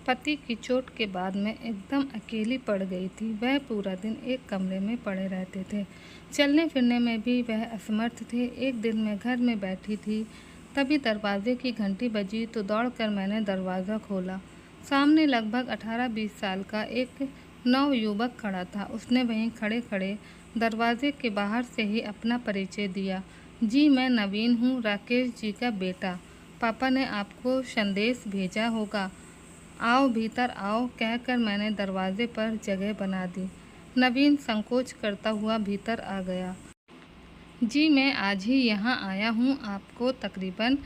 पति की चोट के बाद मैं एकदम अकेली पड़ गई थी। वह पूरा दिन एक कमरे में पड़े रहते थे। चलने फिरने में भी वह असमर्थ थे। एक दिन मैं घर में बैठी थी, तभी दरवाजे की घंटी बजी तो दौड़कर मैंने दरवाज़ा खोला। सामने लगभग 18-20 साल का एक नवयुवक खड़ा था। उसने वहीं खड़े खड़े दरवाजे के बाहर से ही अपना परिचय दिया। जी, मैं नवीन हूँ, राकेश जी का बेटा। पापा ने आपको संदेश भेजा होगा। आओ, भीतर आओ, कहकर मैंने दरवाजे पर जगह बना दी। नवीन संकोच करता हुआ भीतर आ गया। जी, मैं आज ही यहाँ आया हूँ। आपको तकरीबन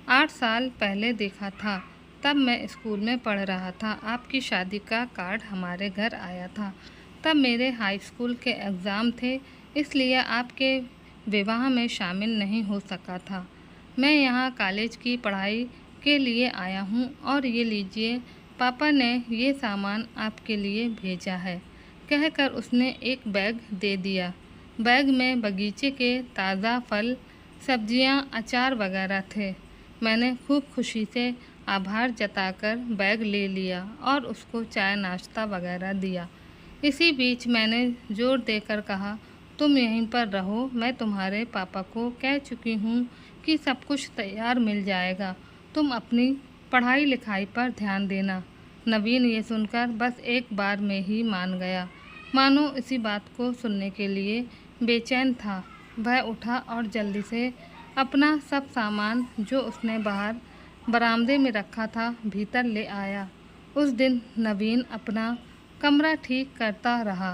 8 साल पहले देखा था। तब मैं स्कूल में पढ़ रहा था। आपकी शादी का कार्ड हमारे घर आया था। तब मेरे हाई स्कूल के एग्ज़ाम थे, इसलिए आपके विवाह में शामिल नहीं हो सका था। मैं यहाँ कॉलेज की पढ़ाई के लिए आया हूँ और ये लीजिए, पापा ने ये सामान आपके लिए भेजा है, कहकर उसने एक बैग दे दिया। बैग में बगीचे के ताज़ा फल, सब्जियाँ, अचार वगैरह थे। मैंने खूब खुशी से आभार जताकर बैग ले लिया और उसको चाय नाश्ता वगैरह दिया। इसी बीच मैंने जोर देकर कहा, तुम यहीं पर रहो, मैं तुम्हारे पापा को कह चुकी हूँ कि सब कुछ तैयार मिल जाएगा, तुम अपनी पढ़ाई लिखाई पर ध्यान देना। नवीन ये सुनकर बस एक बार में ही मान गया, मानो इसी बात को सुनने के लिए बेचैन था। वह उठा और जल्दी से अपना सब सामान जो उसने बाहर बरामदे में रखा था भीतर ले आया। उस दिन नवीन अपना कमरा ठीक करता रहा।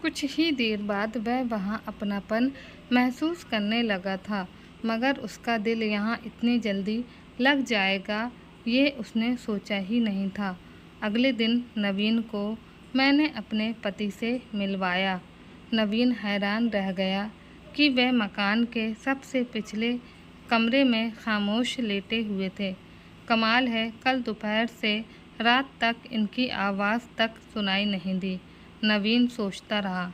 कुछ ही देर बाद वह वहाँ अपनापन महसूस करने लगा था, मगर उसका दिल यहाँ इतनी जल्दी लग जाएगा ये उसने सोचा ही नहीं था। अगले दिन नवीन को मैंने अपने पति से मिलवाया। नवीन हैरान रह गया कि वह मकान के सबसे पिछले कमरे में खामोश लेटे हुए थे। कमाल है, कल दोपहर से रात तक इनकी आवाज़ तक सुनाई नहीं दी, नवीन सोचता रहा।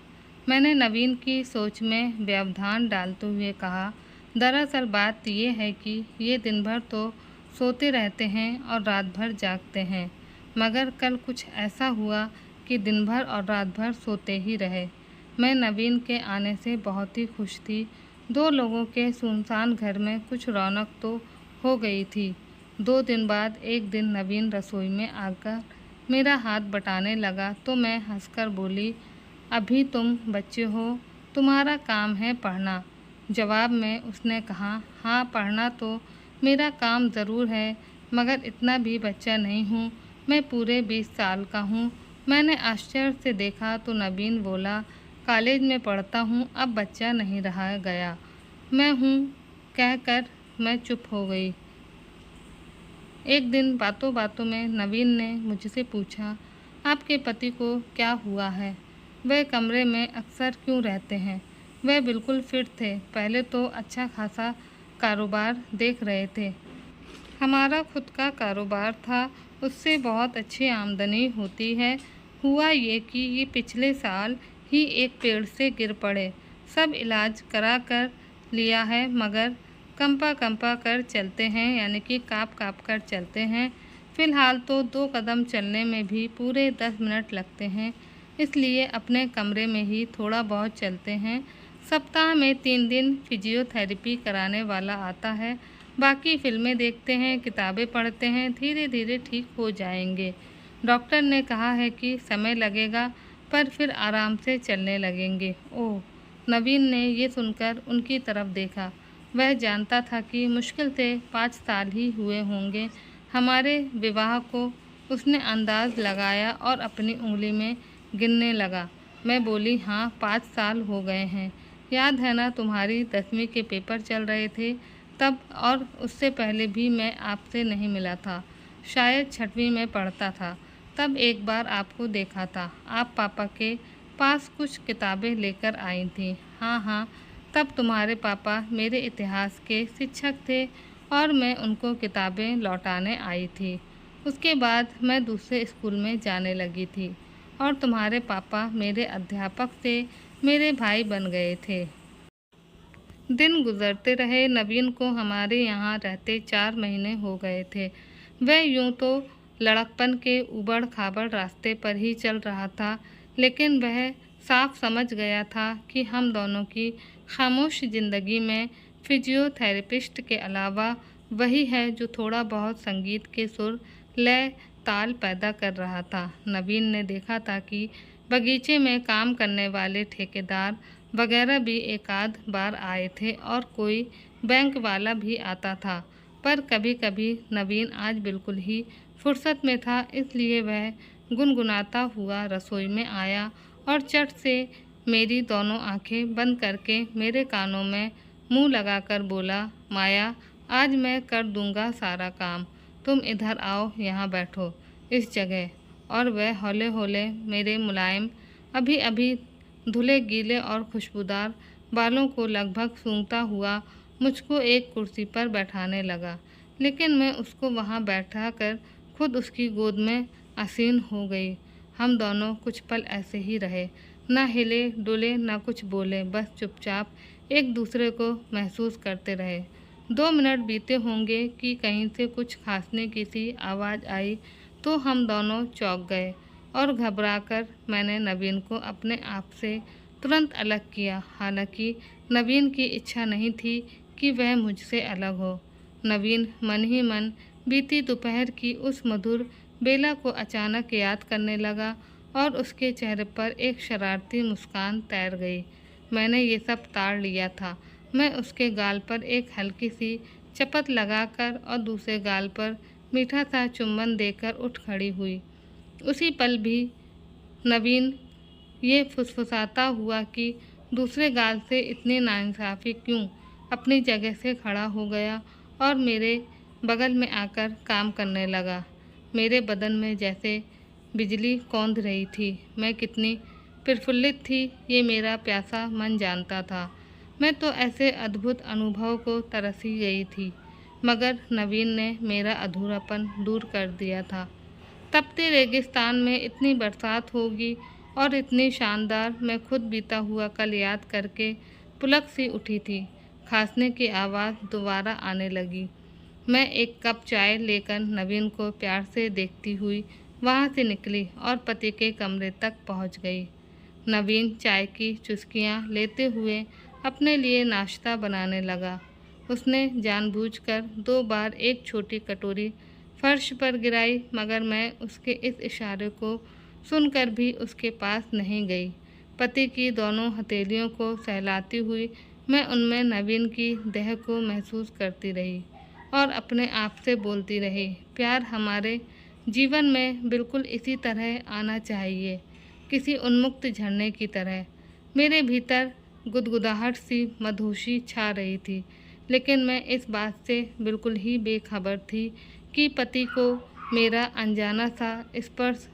मैंने नवीन की सोच में व्यवधान डालते हुए कहा, दरअसल बात ये है कि ये दिन भर तो सोते रहते हैं और रात भर जागते हैं, मगर कल कुछ ऐसा हुआ कि दिन भर और रात भर सोते ही रहे। मैं नवीन के आने से बहुत ही खुश थी। 2 लोगों के सुनसान घर में कुछ रौनक तो हो गई थी। 2 दिन बाद एक दिन नवीन रसोई में आकर मेरा हाथ बटाने लगा तो मैं हंसकर बोली, अभी तुम बच्चे हो, तुम्हारा काम है पढ़ना। जवाब में उसने कहा, हाँ, पढ़ना तो मेरा काम ज़रूर है, मगर इतना भी बच्चा नहीं हूँ, मैं पूरे 20 साल का हूँ। मैंने आश्चर्य से देखा तो नवीन बोला, कॉलेज में पढ़ता हूँ, अब बच्चा नहीं रहा गया। मैं हूँ कहकर मैं चुप हो गई। एक दिन बातों बातों में नवीन ने मुझसे पूछा, आपके पति को क्या हुआ है? वह कमरे में अक्सर क्यों रहते हैं? वह बिल्कुल फिट थे, पहले तो अच्छा खासा कारोबार देख रहे थे। हमारा खुद का कारोबार था, उससे बहुत अच्छी आमदनी होती है। हुआ ये कि ये पिछले साल ही एक पेड़ से गिर पड़े। सब इलाज करा कर लिया है, मगर कंपा कंपा कर चलते हैं, यानी कि काँप काँप कर चलते हैं। फ़िलहाल तो 2 कदम चलने में भी पूरे 10 मिनट लगते हैं, इसलिए अपने कमरे में ही थोड़ा बहुत चलते हैं। सप्ताह में 3 दिन फिजियोथेरेपी कराने वाला आता है, बाकी फिल्में देखते हैं, किताबें पढ़ते हैं, धीरे धीरे ठीक हो जाएंगे। डॉक्टर ने कहा है कि समय लगेगा, पर फिर आराम से चलने लगेंगे। ओह! नवीन ने ये सुनकर उनकी तरफ देखा। वह जानता था कि मुश्किल से 5 साल ही हुए होंगे हमारे विवाह को। उसने अंदाज़ लगाया और अपनी उंगली में गिनने लगा। मैं बोली, हाँ, 5 साल हो गए हैं। याद है ना, तुम्हारी 10वीं के पेपर चल रहे थे तब, और उससे पहले भी मैं आपसे नहीं मिला था। शायद 6वीं में पढ़ता था, तब एक बार आपको देखा था। आप पापा के पास कुछ किताबें लेकर आई थी। हाँ हाँ, तब तुम्हारे पापा मेरे इतिहास के शिक्षक थे और मैं उनको किताबें लौटाने आई थी। उसके बाद मैं दूसरे स्कूल में जाने लगी थी और तुम्हारे पापा मेरे अध्यापक से मेरे भाई बन गए थे। दिन गुजरते रहे। नवीन को हमारे यहाँ रहते 4 महीने हो गए थे। वह यूँ तो लड़कपन के उबड़ खाबड़ रास्ते पर ही चल रहा था, लेकिन वह साफ समझ गया था कि हम दोनों की खामोश ज़िंदगी में फिजियोथेरेपिस्ट के अलावा वही है जो थोड़ा बहुत संगीत के सुर, लय, ताल पैदा कर रहा था। नवीन ने देखा था कि बगीचे में काम करने वाले ठेकेदार वगैरह भी एकाध बार आए थे और कोई बैंक वाला भी आता था, पर कभी कभी नवीन आज बिल्कुल ही फुर्सत में था, इसलिए वह गुनगुनाता हुआ रसोई में आया और चट से मेरी दोनों आंखें बंद करके मेरे कानों में मुंह लगाकर बोला, माया, आज मैं कर दूंगा सारा काम, तुम इधर आओ, यहाँ बैठो इस जगह। और वह हौले हौले मेरे मुलायम, अभी अभी धुले गीले और खुशबूदार बालों को लगभग सूंघता हुआ मुझको एक कुर्सी पर बैठाने लगा, लेकिन मैं उसको वहाँ बैठा कर खुद उसकी गोद में आसीन हो गई। हम दोनों कुछ पल ऐसे ही रहे, ना हिले डुले ना कुछ बोले, बस चुपचाप एक दूसरे को महसूस करते रहे। 2 मिनट बीते होंगे कि कहीं से कुछ खांसने की सी आवाज़ आई तो हम दोनों चौंक गए और घबराकर मैंने नवीन को अपने आप से तुरंत अलग किया। हालांकि नवीन की इच्छा नहीं थी कि वह मुझसे अलग हो। नवीन मन ही मन बीती दोपहर की उस मधुर बेला को अचानक याद करने लगा और उसके चेहरे पर एक शरारती मुस्कान तैर गई। मैंने ये सब ताड़ लिया था। मैं उसके गाल पर एक हल्की सी चपत लगाकर और दूसरे गाल पर मीठा सा चुम्बन देकर उठ खड़ी हुई। उसी पल भी नवीन ये फुसफुसाता हुआ कि दूसरे गाल से इतनी नाइंसाफ़ी क्यों, अपनी जगह से खड़ा हो गया और मेरे बगल में आकर काम करने लगा। मेरे बदन में जैसे बिजली कौंध रही थी। मैं कितनी प्रफुल्लित थी ये मेरा प्यासा मन जानता था। मैं तो ऐसे अद्भुत अनुभव को तरसी गई थी, मगर नवीन ने मेरा अधूरापन दूर कर दिया था। तपते रेगिस्तान में इतनी बरसात होगी और इतनी शानदार, मैं खुद बीता हुआ कल याद करके पुलक सी उठी थी। खांसने की आवाज़ दोबारा आने लगी। मैं एक कप चाय लेकर नवीन को प्यार से देखती हुई वहाँ से निकली और पति के कमरे तक पहुँच गई। नवीन चाय की चुस्कियाँ लेते हुए अपने लिए नाश्ता बनाने लगा। उसने जानबूझकर 2 बार एक छोटी कटोरी फर्श पर गिराई, मगर मैं उसके इस इशारे को सुनकर भी उसके पास नहीं गई। पति की दोनों हथेलियों को सहलाती हुई मैं उनमें नवीन की देह को महसूस करती रही और अपने आप से बोलती रही, प्यार हमारे जीवन में बिल्कुल इसी तरह आना चाहिए, किसी उन्मुक्त झरने की तरह। मेरे भीतर गुदगुदाहट सी मधोशी छा रही थी, लेकिन मैं इस बात से बिल्कुल ही बेखबर थी कि पति को मेरा अनजाना सा स्पर्श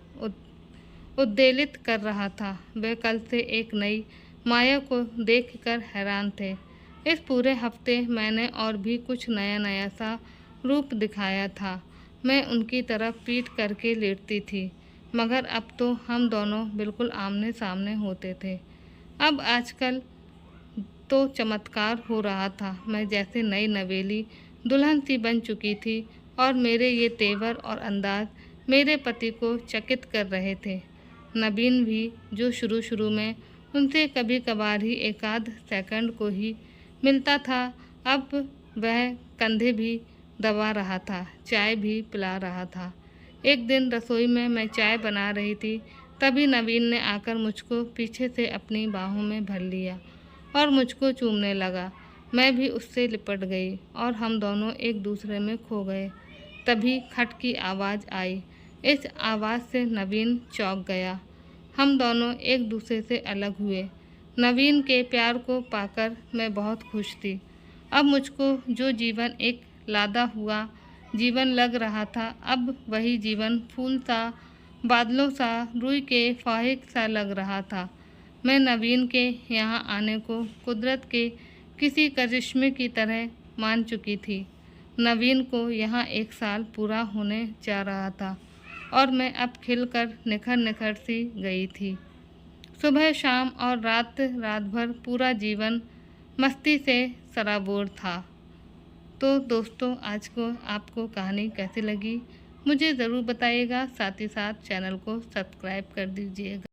उद्वेलित कर रहा था। वे कल से एक नई माया को देखकर हैरान थे। इस पूरे हफ्ते मैंने और भी कुछ नया नया सा रूप दिखाया था। मैं उनकी तरफ पीठ करके लेटती थी, मगर अब तो हम दोनों बिल्कुल आमने सामने होते थे। अब आजकल तो चमत्कार हो रहा था। मैं जैसे नई नवेली दुल्हन सी बन चुकी थी और मेरे ये तेवर और अंदाज मेरे पति को चकित कर रहे थे। नवीन भी, जो शुरू शुरू में उनसे कभी कभार ही एकाध सेकंड को ही मिलता था, अब वह कंधे भी दबा रहा था, चाय भी पिला रहा था। एक दिन रसोई में मैं चाय बना रही थी, तभी नवीन ने आकर मुझको पीछे से अपनी बाहों में भर लिया और मुझको चूमने लगा। मैं भी उससे लिपट गई और हम दोनों एक दूसरे में खो गए। तभी खट की आवाज़ आई। इस आवाज़ से नवीन चौंक गया। हम दोनों एक दूसरे से अलग हुए। नवीन के प्यार को पाकर मैं बहुत खुश थी। अब मुझको जो जीवन एक लादा हुआ जीवन लग रहा था, अब वही जीवन फूल सा, बादलों सा, रुई के फाहिक सा लग रहा था। मैं नवीन के यहाँ आने को कुदरत के किसी करिश्मे की तरह मान चुकी थी। नवीन को यहाँ 1 साल पूरा होने जा रहा था और मैं अब खिलकर निखर निखर सी गई थी। सुबह शाम और रात भर पूरा जीवन मस्ती से सराबोर था। तो दोस्तों, आज को आपको कहानी कैसी लगी मुझे ज़रूर बताइएगा। साथ ही साथ चैनल को सब्सक्राइब कर दीजिएगा।